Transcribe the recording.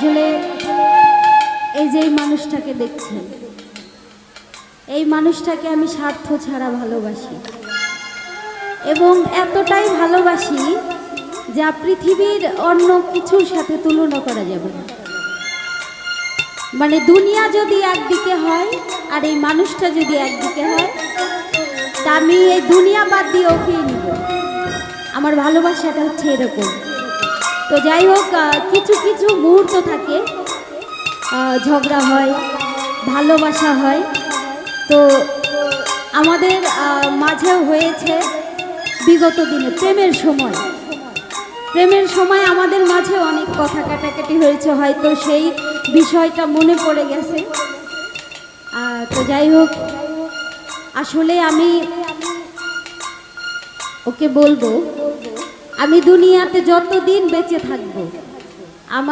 আসলে এই যে এই মানুষটাকে দেখছেন, এই মানুষটাকে আমি স্বার্থ ছাড়া ভালোবাসি এবং এতটাই ভালোবাসি যা পৃথিবীর অন্য কিছুর সাথে তুলনা করা যাবে না। মানে দুনিয়া যদি একদিকে হয় আর এই মানুষটা যদি একদিকে হয়, তা আমি এই দুনিয়া বাদ দিয়ে ওকেই নিব। আমার ভালোবাসাটা হচ্ছে এরকম। তো যাই হোক, কিছু কিছু মুহূর্ত থাকে, ঝগড়া হয়, ভালোবাসা হয়। তো আমাদের মাঝেও হয়েছে বিগত দিনে প্রেমের সময় আমাদের মাঝে অনেক কথা কাটাকাটি হয়েছে, হয়তো সেই বিষয়টা মনে পড়ে গেছে। তো যাই হোক, আসলে আমি ওকে বলবো, আমি দুনিয়াতে যতদিন বেঁচে থাকবো আমার